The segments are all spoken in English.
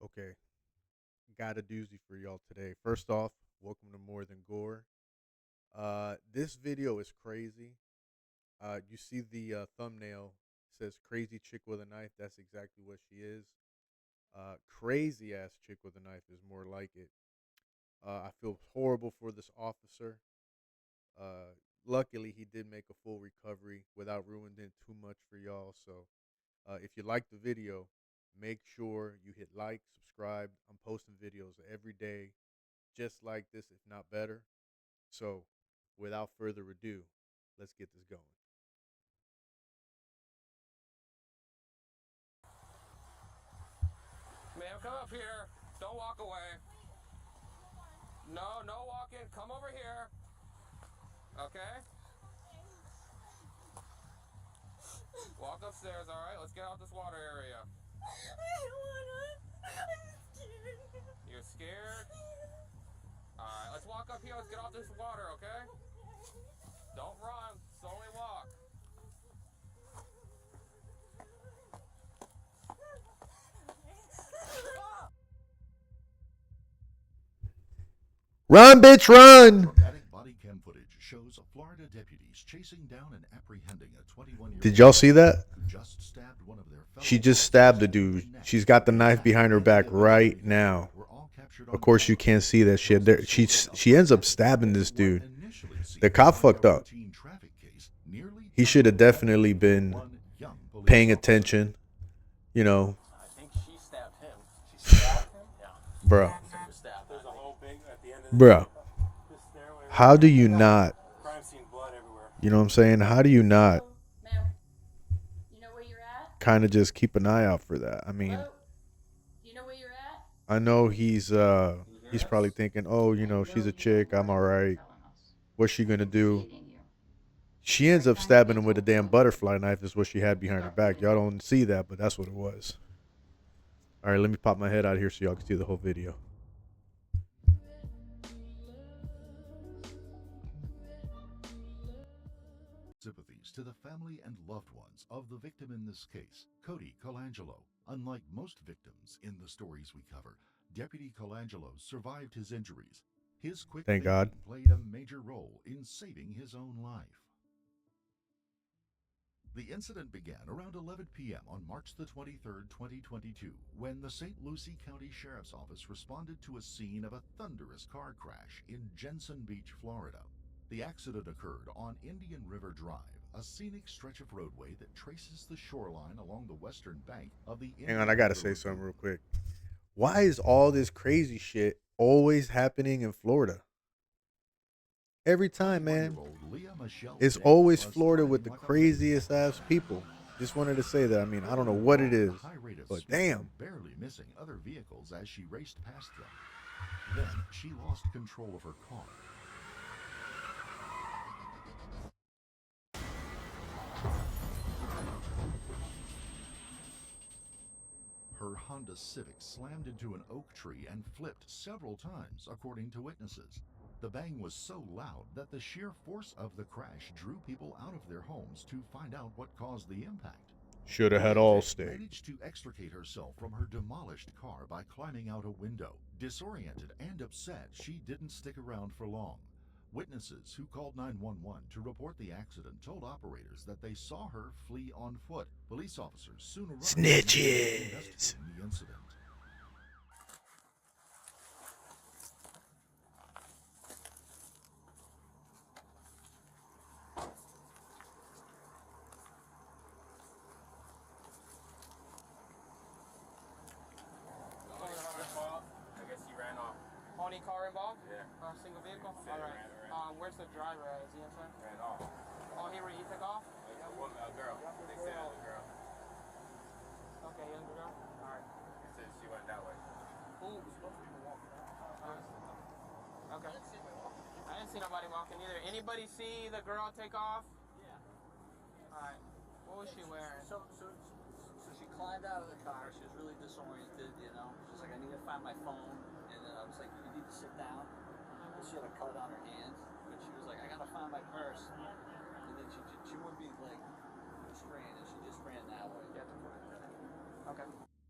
Okay, got a doozy for y'all today. First off, welcome to More Than Gore. This video is crazy. You see the thumbnail says "crazy chick with a knife." That's exactly what she is. Crazy ass chick with a knife is more like it. I feel horrible for this officer. Uh, Luckily, he did make a full recovery without ruining too much for y'all. So, if you like the video, make sure you hit like, subscribe. I'm posting videos every day just like this, if not better. So, without further ado, let's get this going. Ma'am, come up here. Don't walk away. No, no walking. Come over here. Okay? Walk upstairs, alright? Let's get out this water area. I don't wanna. I'm scared. You're scared? Alright, let's walk up here. Let's get off this water, okay? Don't run. Slowly walk. Run, bitch, run! Dramatic body cam footage shows Florida deputies chasing down and apprehending a 21-year-old. Did y'all see that? Who just stabbed one of their fellow She just stabbed the dude. She's got the knife behind her back right now. Of course, you can't see that shit. She ends up stabbing this dude. The cop fucked up. He should have definitely been paying attention. You know, I think she stabbed him. She stabbed him? Yeah. bro, There's a whole big at the end of bro. this stairway. How do you not? Crime scene, blood everywhere. You know what I'm saying? How do you not Ma'am, you know where you're at? kind of just keep an eye out for that? I mean, Hello? You know where you're at? I know he's probably thinking, oh, you know, she's a chick. I'm all right. What's she gonna do? She ends up stabbing him with a damn butterfly knife. Is what she had behind her back. Y'all don't see that, but that's what it was. All right, let me pop my head out here so y'all can see the whole video. Sympathies to the family and loved ones of the victim in this case, Cody Colangelo. Unlike most victims in the stories we cover, Deputy Colangelo survived his injuries. His quick Thank God. thinking played a major role in saving his own life. The incident began around 11 p.m. on March the 23rd, 2022, when the St. Lucie County Sheriff's Office responded to a scene of a thunderous car crash in Jensen Beach, Florida. The accident occurred on Indian River Drive, a scenic stretch of roadway that traces the shoreline along the western bank of the Hang on, I gotta say something real quick. Why is all this crazy shit always happening in Florida? Every time, man. It's always Florida with the craziest ass people. Just wanted to say that. I mean, I don't know what it is, but damn. Barely missing other vehicles as she raced past them. Then she lost control of her car. Her Honda Civic slammed into an oak tree and flipped several times, according to witnesses. The bang was so loud that the sheer force of the crash drew people out of their homes to find out what caused the impact. Should have had She Allstate. managed to extricate herself from her demolished car by climbing out a window. Disoriented and upset, she didn't stick around for long. Witnesses who called 911 to report the accident told operators that they saw her flee on foot. Police officers soon arrived Snitches. investigating the incident. I guess he ran off. Only car involved? Yeah. Single vehicle? Yeah, Alright. ran. Where's the driver at? Is he inside? Ran off. Oh, he took off? A girl. They said it was a girl. Okay, young girl. Alright. They said she went that way. Ooh. Okay. I didn't see nobody walking either. Anybody see the girl take off? Yeah. Alright. What was she wearing? So she climbed out of the car. She was really disoriented, you know. She's like, I need to find my phone. And then I was like, you need to sit down. And she had a cut on her hand. But she was like, I gotta find my purse. And then she would be like spraying, and she just ran that way. Okay.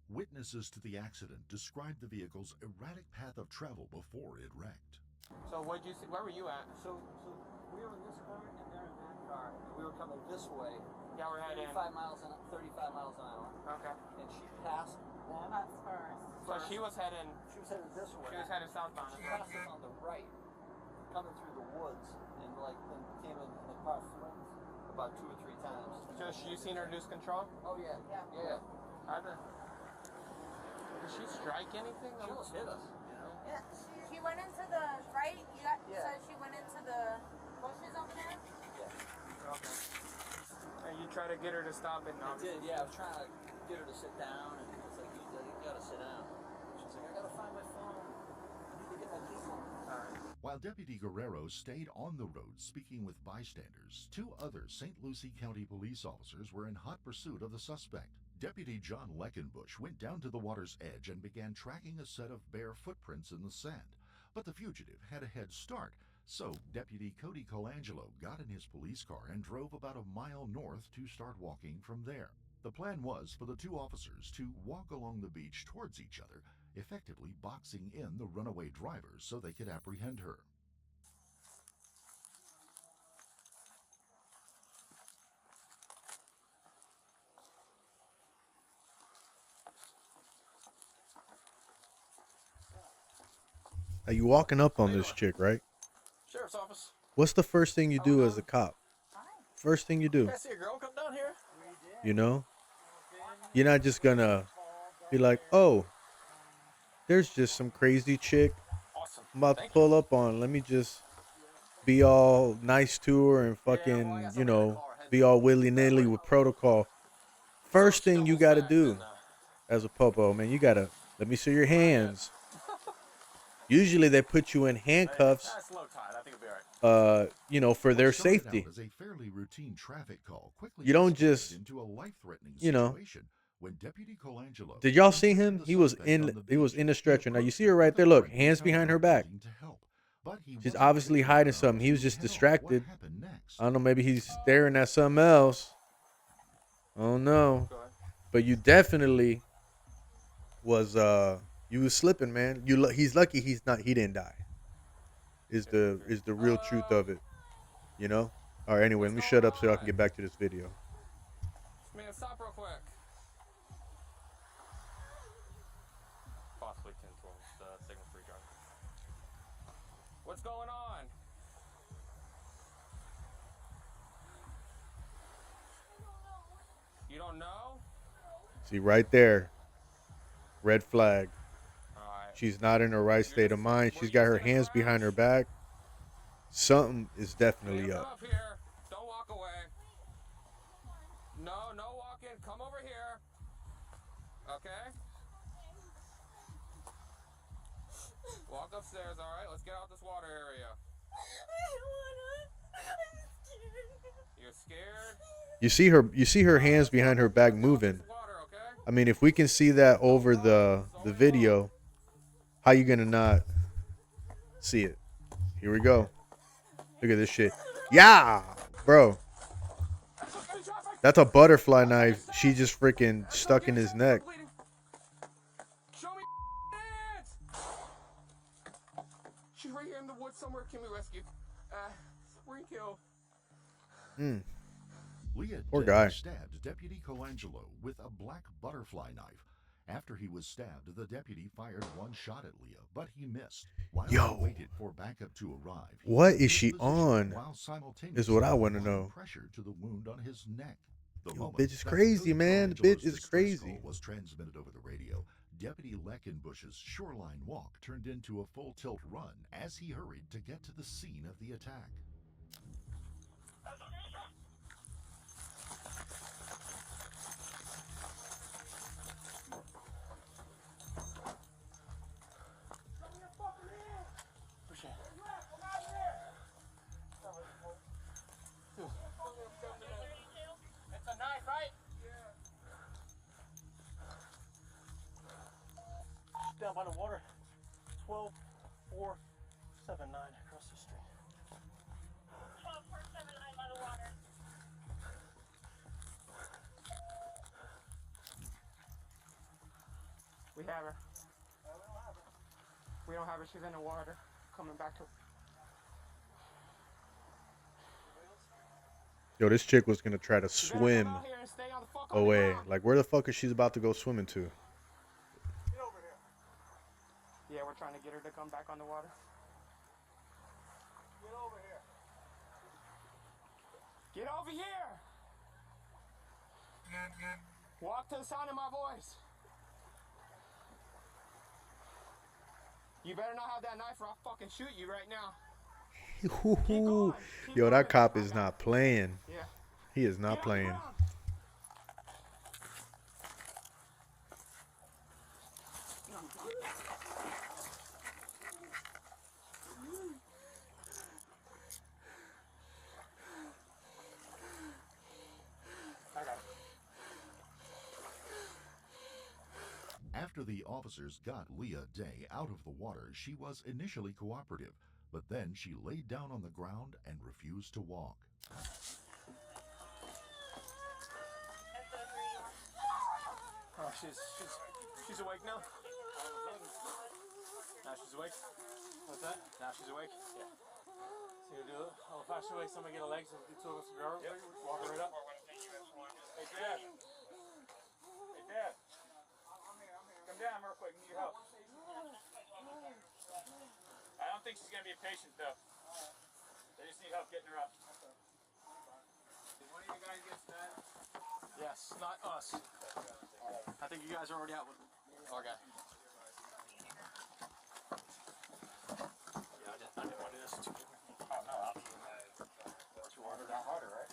Witnesses to the accident described the vehicle's erratic path of travel before it wrecked. So what'd you see? Where were you at? So we were in this car and they're in that car. We were coming this way. Yeah, we're heading. 35 miles an hour. Okay. And she passed them. Us first. So she was heading. She was headed this way. She was heading southbound. She passed us on the right, coming through the woods, and like then came in and the car flipped about 2 or 3 times. Just you seen her lose control? Oh yeah. Yeah. Did she strike anything? She almost hit us. You know. Yeah, she went into the right. Yeah. So she went into the bushes over there. Yeah. Okay. And you try to get her to stop it. I did. Yeah. I was trying to get her to sit down, and it's like you gotta sit down. She's like, I gotta find my phone. I need to get my key phone. All right. While Deputy Guerrero stayed on the road speaking with bystanders, 2 other St. Lucie County police officers were in hot pursuit of the suspect. Deputy John Leckenbush went down to the water's edge and began tracking a set of bare footprints in the sand. But the fugitive had a head start, so Deputy Cody Colangelo got in his police car and drove about a mile north to start walking from there. The plan was for the 2 officers to walk along the beach towards each other, effectively boxing in the runaway driver so they could apprehend her. Now you walking up on this chick, right? Sheriff's office. What's the first thing you do as a cop? First thing you do, I see a girl come down here. you know? You're not just gonna be like, oh, there's just some crazy chick Awesome. I'm about to pull up on. Let me just be all nice to her and fucking, you know, be all willy-nilly with protocol. First thing you gotta do as a popo, man, you gotta, let me see your hands. Usually they put you in handcuffs, That's low tide. I think it'll be all right. you know, for their What started safety. out as a fairly routine traffic call quickly You don't escalated just, into a life-threatening you know. situation when Deputy Colangelo Did y'all see intercepted him? the He was suspect in on the he was beach. in the He stretcher. Now you approached see her right with there. a Look, friendly hands tone behind her back. wanting to help. But he She's wasn't obviously clear hiding enough something. He was to just tell distracted. What happened next. I don't know, maybe he's staring at something else. I don't know. Go ahead. But you definitely was you was slipping, man. He's lucky he didn't die. Is the real truth of it, you know? All right, anyway, let me shut up so I can get back to this video. Man, stop real quick. Possibly 10-12, the signal free drive. What's going on? You don't know? See right there. Red flag. Alright. She's not in her right state of mind. She's got her hands behind her back. Something is definitely Come up. up here. Don't walk away. No walking. Come over here. Okay? Walk upstairs, alright? Let's get out this water area. I don't wanna. I'm scared. You're scared? You see her hands behind her back moving. Water, okay? I mean, if we can see that over the video, how you gonna not see it? Here we go. Look at this shit. Yeah, bro. That's a butterfly knife. She just freaking stuck in his neck. Show me hands! She's right here in the woods somewhere. Can we rescue? Spring kill. Leah Poor Dent guy. stabbed Deputy Colangelo with a black butterfly knife. After he was stabbed, the deputy fired one shot at Leah, but he missed. While Yo. he waited for backup to arrive, he What moved is she his position on? while simultaneously Is what I wanna applying know. Pressure to the wound on his neck. The Yo, moment bitch is that crazy, Cody man. The Colangelo's bitch is distress crazy. call was transmitted over the radio. Deputy Leckenbush's shoreline walk turned into a full tilt run as he hurried to get to the scene of the attack. It's a knife, right? Down by the water, 12479 across the street. 12479 by the water. We have her. We don't have her. She's in the water. Coming back to. Yo, this chick was gonna try to You better come swim out here and stay on the fuck on the away. ground. Like, where the fuck is she about to go swimming to? Get over here. Yeah, we're trying to get her to come back on the water. Get over here. Get over here. Walk to the sound of my voice. You better not have that knife or I'll fucking shoot you right now. Yo, that cop is not playing. Yeah. He is not playing. After the officers got Leah Day out of the water, she was initially cooperative, but then she laid down on the ground and refused to walk. Oh, she's awake now? Now she's awake. What's that? Now she's awake. Yeah. So you do it old fashioned way, somebody get her legs and do two of us grab her, walk her right up. Hey, Dad. Hey, Dad. Come down real quick. Need your help. I don't think she's going to be a patient, though. They just need help getting her up. Did one of you guys get stabbed? Yes, not us. I think you guys are already out with our guy. Yeah, I didn't want to do this. It's too water down harder, right?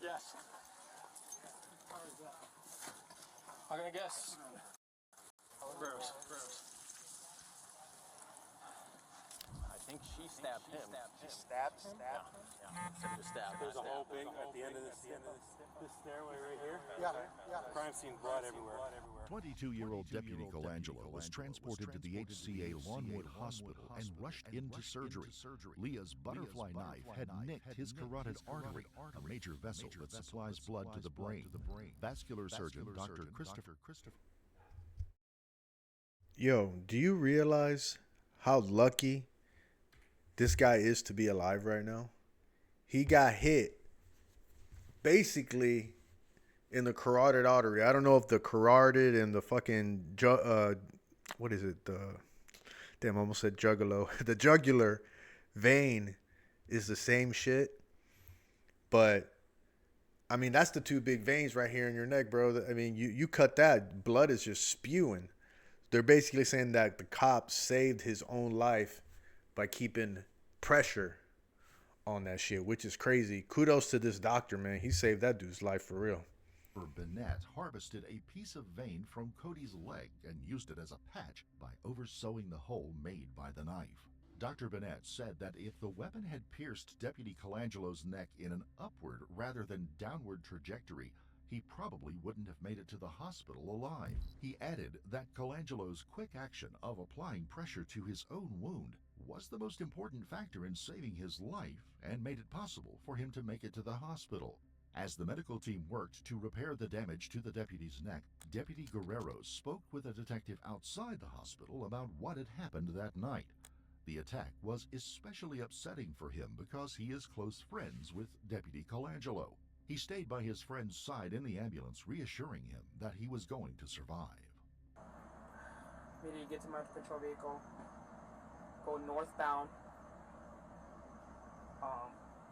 Yes. I'm gonna guess. Gross. I think she stabbed him. She stabbed him? Yeah. There's a hole big at the end of this stairway right here. Yeah. Crime scene, blood everywhere. 22-year-old Deputy Colangelo was transported to the HCA Lawnwood Hospital and rushed into surgery. Leah's butterfly knife had nicked his carotid artery, a major vessel that supplies blood to the brain. Vascular surgeon Dr. Christopher. Yo, do you realize how lucky this guy is to be alive right now? He got hit basically in the carotid artery. I don't know if the carotid and the fucking what is it? I almost said juggalo. The jugular vein is the same shit, but I mean that's the two big veins right here in your neck, bro. I mean you cut that, blood is just spewing. They're basically saying that the cops saved his own life by keeping pressure on that shit, which is crazy. Kudos to this doctor, man. He saved that dude's life for real. Bennett harvested a piece of vein from Cody's leg and used it as a patch by oversewing the hole made by the knife. Dr. Bennett said that if the weapon had pierced Deputy Colangelo's neck in an upward rather than downward trajectory, he probably wouldn't have made it to the hospital alive. He added that Colangelo's quick action of applying pressure to his own wound was the most important factor in saving his life and made it possible for him to make it to the hospital. As the medical team worked to repair the damage to the deputy's neck, Deputy Guerrero spoke with a detective outside the hospital about what had happened that night. The attack was especially upsetting for him because he is close friends with Deputy Colangelo. He stayed by his friend's side in the ambulance, reassuring him that he was going to survive. Immediately get to my patrol vehicle, go northbound,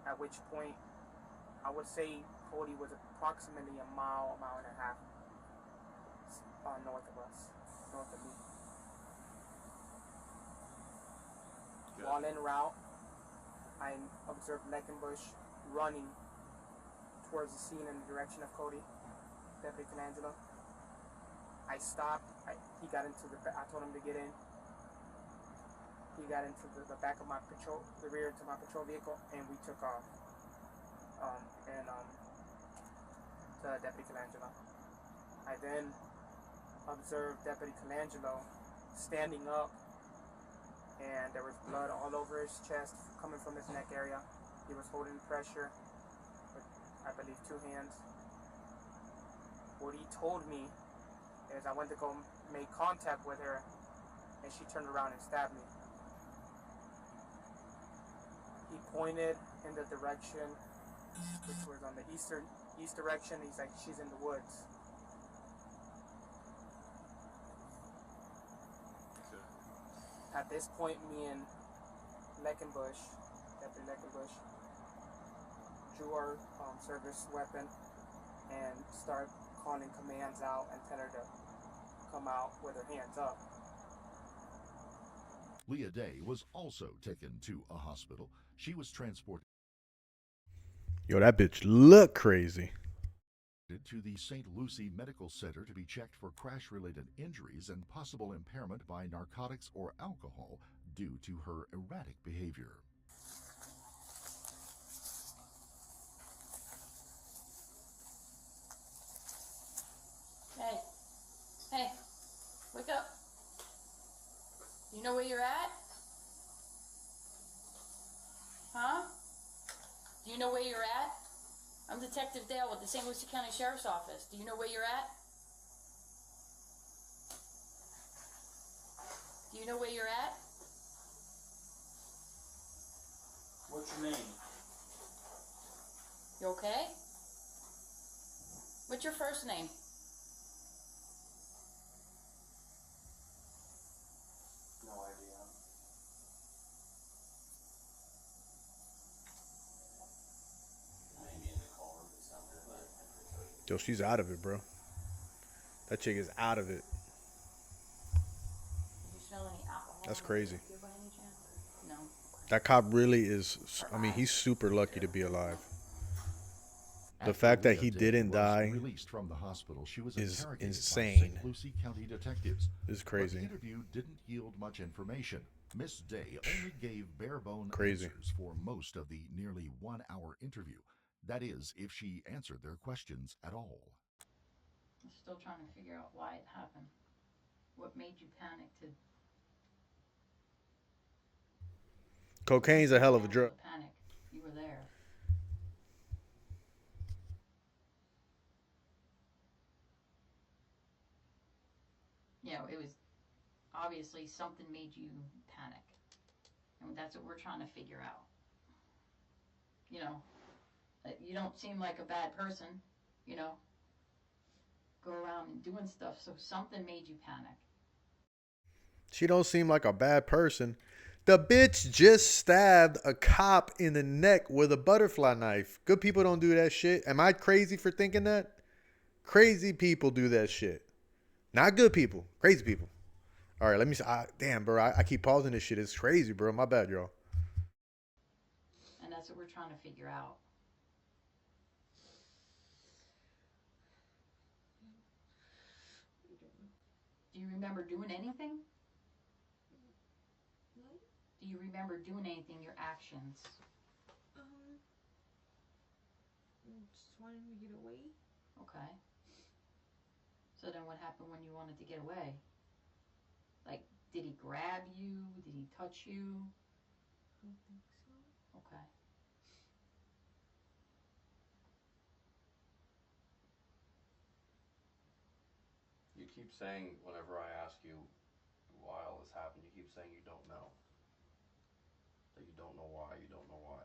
at which point I would say Cody was approximately a mile and a half north of us, north of me. Good. While en route, I observed Leckenbush running towards the scene in the direction of Cody, Deputy Colangelo. I stopped. He got into I told him to get in. He got into the back of my patrol, the rear to my patrol vehicle, and we took off. To Deputy Colangelo. I then observed Deputy Colangelo standing up, and there was blood all over his chest coming from his neck area. He was holding pressure with I believe 2 hands. What he told me is I went to go make contact with her, and she turned around and stabbed me. He pointed in the direction, which was on the east direction. He's like, she's in the woods. At this point, me and Deputy Leckenbush, drew our service weapon and started calling commands out and telling her to come out with her hands up. Leah Day was also taken to a hospital. She was transported Yo, that bitch look crazy. to the St. Lucie Medical Center to be checked for crash-related injuries and possible impairment by narcotics or alcohol due to her erratic behavior. Hey. Hey. Wake up. You know where you're at? Huh? Do you know where you're at? I'm Detective Dale with the St. Lucie County Sheriff's Office. Do you know where you're at? Do you know where you're at? What's your name? You okay? What's your first name? No idea. Yo, she's out of it, bro. That chick is out of it. Did you smell any alcohol? That's crazy. By any chance? No. That cop really is, I mean, he's super lucky to be alive. The After fact that Leah he Day didn't was die released from the hospital, she was is interrogated insane. by St. Lucie County detectives. This is But crazy. the interview didn't yield much information. Miss Day only gave bare-bone Crazy. answers for most of the nearly 1-hour interview. That is, if she answered their questions at all. I'm still trying to figure out why it happened. What made you panic to Cocaine's a hell of a drug. panic? You were there. You know, it was obviously something made you panic. And that's what we're trying to figure out. You know, you don't seem like a bad person, you know. Go around and doing stuff, so something made you panic. She don't seem like a bad person. The bitch just stabbed a cop in the neck with a butterfly knife. Good people don't do that shit. Am I crazy for thinking that? Crazy people do that shit. Not good people. Crazy people. All right, let me see. Damn, bro. I keep pausing this shit. It's crazy, bro. My bad, y'all. And that's what we're trying to figure out. Do you remember doing anything? What? Do you remember doing anything, your actions? Just wanting to get away. Okay. So then what happened when you wanted to get away? Like, did he grab you? Did he touch you? I don't think so. Okay. You keep saying, whenever I ask you why all this happened, you keep saying you don't know. That you don't know why, you don't know why.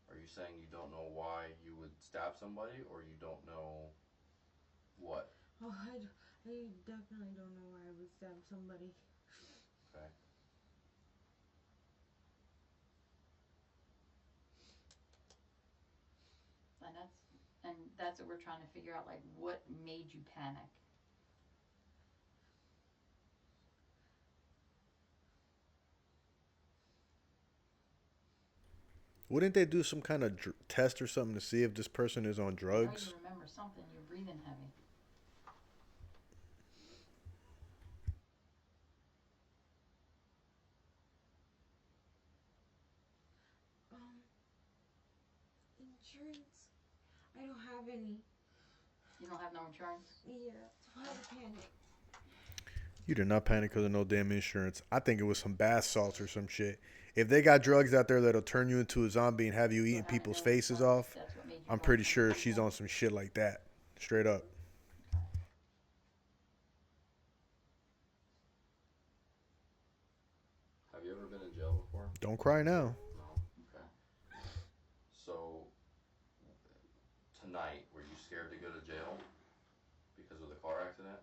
Are you saying you don't know why you would stab somebody, or you don't know what? Oh, I definitely don't know why I would stab somebody. Okay. And that's what we're trying to figure out, like, what made you panic? Wouldn't they do some kind of test or something to see if this person is on drugs? I know you remember something. You're breathing heavy. Insurance. I don't have any. You don't have no insurance? Yeah, why the panic? You did not panic because of no damn insurance. I think it was some bath salts or some shit. If they got drugs out there that'll turn you into a zombie and have you So eating having people's no faces response, off, that's what made you I'm walk pretty in sure the she's wall? on some shit like that. Straight up. Have you ever been in jail before? Don't cry now. No? Okay. So, tonight, were you scared to go to jail because of the car accident?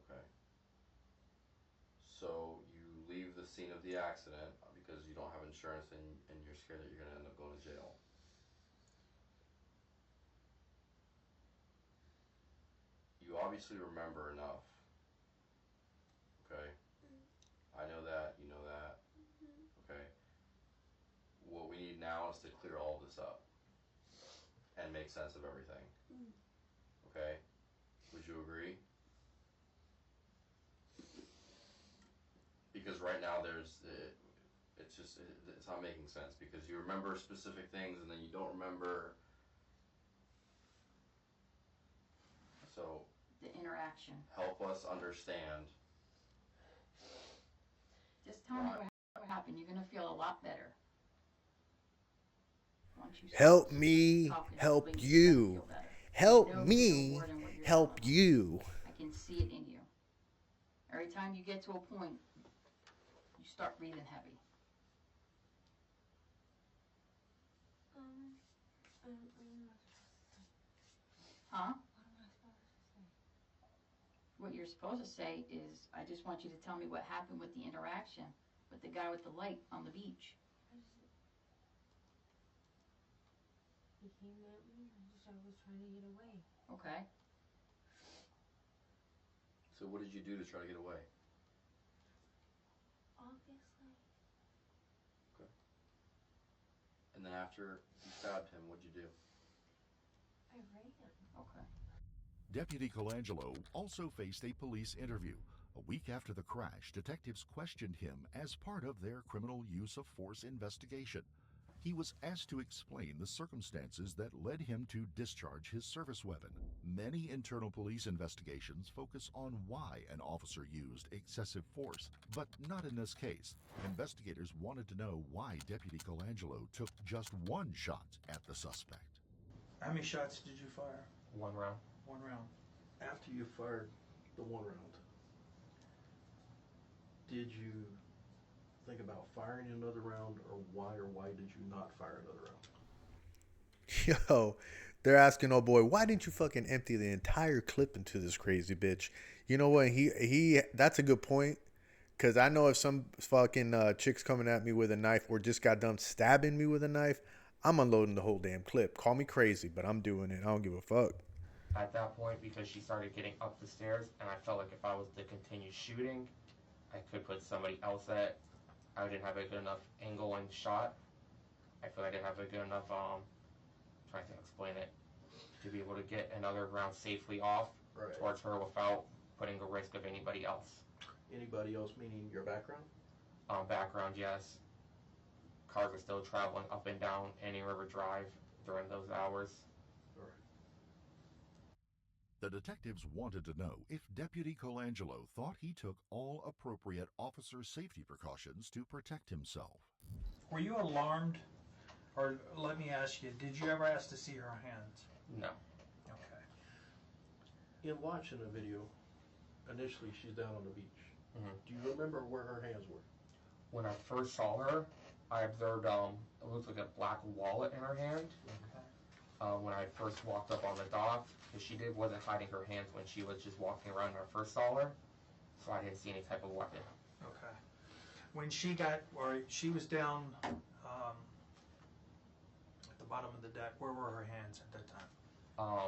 Okay. So, you leave the scene of the accident because you don't have insurance and you're scared that you're going to end up going to jail. You obviously remember enough. Okay? I know that, you know that. Okay? What we need now is to clear all of this up and make sense of everything. Okay? Would you agree? Because right now it's not making sense because you remember specific things and then you don't remember. So The interaction. help us understand. Just tell me what happened. You're gonna feel a lot better. Once you Help me talking, help please, you. you're gonna feel better. Help I know me you're more than what you're help telling you. us. I can see it in you. Every time you get to a point, you start breathing heavy. Huh? What you're supposed to say is, I just want you to tell me what happened with the interaction with the guy with the light on the beach. He came at me. I was trying to get away. Okay. So what did you do to try to get away? Obviously. Okay. And then after you stabbed him, what'd you do? I ran. Okay. Deputy Colangelo also faced a police interview. A week after the crash, detectives questioned him as part of their criminal use of force investigation. He was asked to explain the circumstances that led him to discharge his service weapon. Many internal police investigations focus on why an officer used excessive force, but not in this case. Investigators wanted to know why Deputy Colangelo took just one shot at the suspect. How many shots did you fire? One round. One round. After you fired the one round, did you think about firing another round, or why did you not fire another round? Yo, they're asking, oh boy, why didn't you fucking empty the entire clip into this crazy bitch? You know what? He. That's a good point. Cause I know if some fucking chick's coming at me with a knife or just got done stabbing me with a knife, I'm unloading the whole damn clip. Call me crazy, but I'm doing it. I don't give a fuck. At that point, because she started getting up the stairs, and I felt like if I was to continue shooting, I could put somebody else at. I didn't have a good enough angle and shot. I feel like I didn't have a good enough trying to explain it, to be able to get another round safely off towards her without putting a risk of anybody else. Anybody else meaning your background? Background, yes. Cars are still traveling up and down Any River Drive during those hours. The detectives wanted to know if Deputy Colangelo thought he took all appropriate officer safety precautions to protect himself. Were you alarmed? Or let me ask you, did you ever ask to see her hands? No. Okay. In watching the video, initially she's down on the beach. Mm-hmm. Do you remember where her hands were? When I first saw her, I observed it looked like a black wallet in her hand. Okay. When I first walked up on the dock, because she wasn't hiding her hands when she was just walking around when I first saw her, so I didn't see any type of weapon. Okay. When she was down at the bottom of the deck, where were her hands at that time?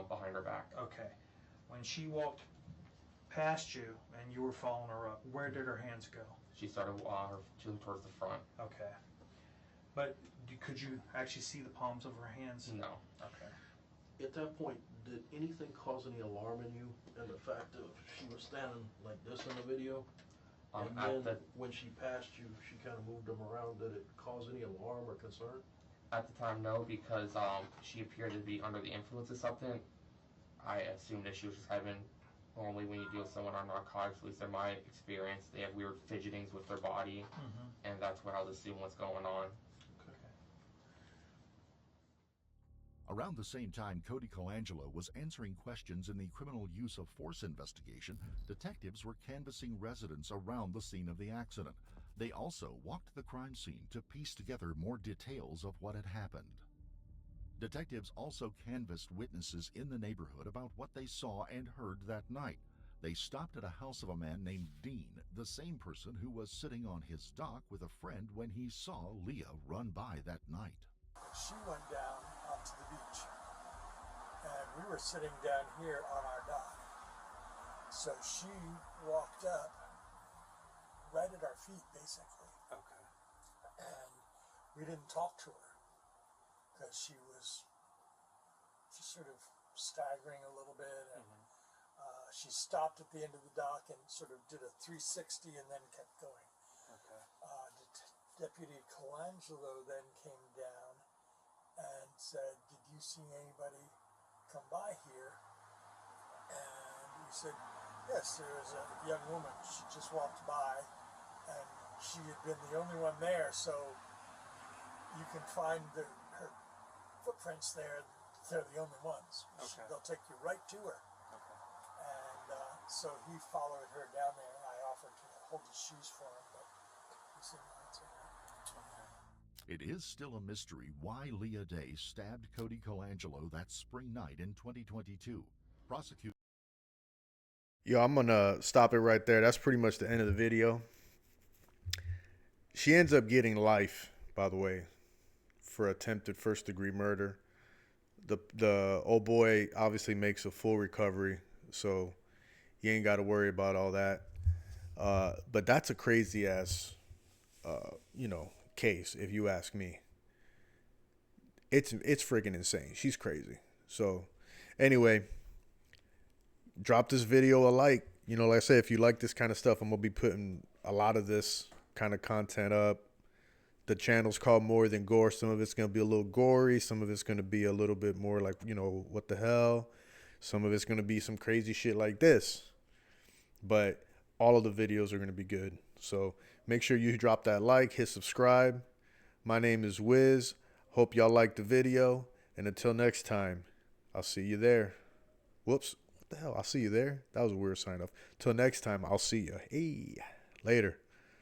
Behind her back. Okay. When she walked past you and you were following her up, where did her hands go? She started towards the front. Okay. But could you actually see the palms of her hands? No. Okay. At that point, did anything cause any alarm in you? And the fact that she was standing like this in the video, and then when she passed you, she kind of moved them around. Did it cause any alarm or concern? At the time, no, because she appeared to be under the influence of something. I assumed that she was just having normally when you deal with someone on narcotics, at least in my experience, they have weird fidgetings with their body, and that's what I was assuming what's going on. Around the same time Cody Colangelo was answering questions in the criminal use of force investigation, detectives were canvassing residents around the scene of the accident. They also walked the crime scene to piece together more details of what had happened. Detectives also canvassed witnesses in the neighborhood about what they saw and heard that night. They stopped at a house of a man named Dean, the same person who was sitting on his dock with a friend when he saw Leah run by that night. She went down onto the beach, and we were sitting down here on our dock. So she walked up right at our feet, basically. Okay. And we didn't talk to her because she was just sort of staggering a little bit, and she stopped at the end of the dock and sort of did a 360 and then kept going. Okay. Deputy Colangelo then came down and said, "Did you see anybody come by here?" And we said, "Yes, there was a young woman. She just walked by, and she had been the only one there, so you can find her footprints there. They're the only ones. Okay. They'll take you right to her." Okay. And so he followed her down there, and I offered to hold his shoes for him, but he said no, it's all right. It is still a mystery why Leah Day stabbed Cody Colangelo that spring night in 2022. Prosecutors. Yo, I'm gonna stop it right there. That's pretty much the end of the video. She ends up getting life, by the way, for attempted first-degree murder. The old boy obviously makes a full recovery, so you ain't got to worry about all that. But that's a crazy ass, case, if you ask me. It's freaking insane. She's crazy. So, anyway, drop this video a like. Like I said, if you like this kind of stuff, I'm gonna be putting a lot of this kind of content up. The channel's called More Than Gore. Some of it's going to be a little gory. Some of it's going to be a little bit more like, what the hell? Some of it's going to be some crazy shit like this. But all of the videos are going to be good. So make sure you drop that like, hit subscribe. My name is Wiz. Hope y'all liked the video. And until next time, I'll see you there. Whoops. What the hell? I'll see you there? That was a weird sign off. Till next time, I'll see you. Hey, later.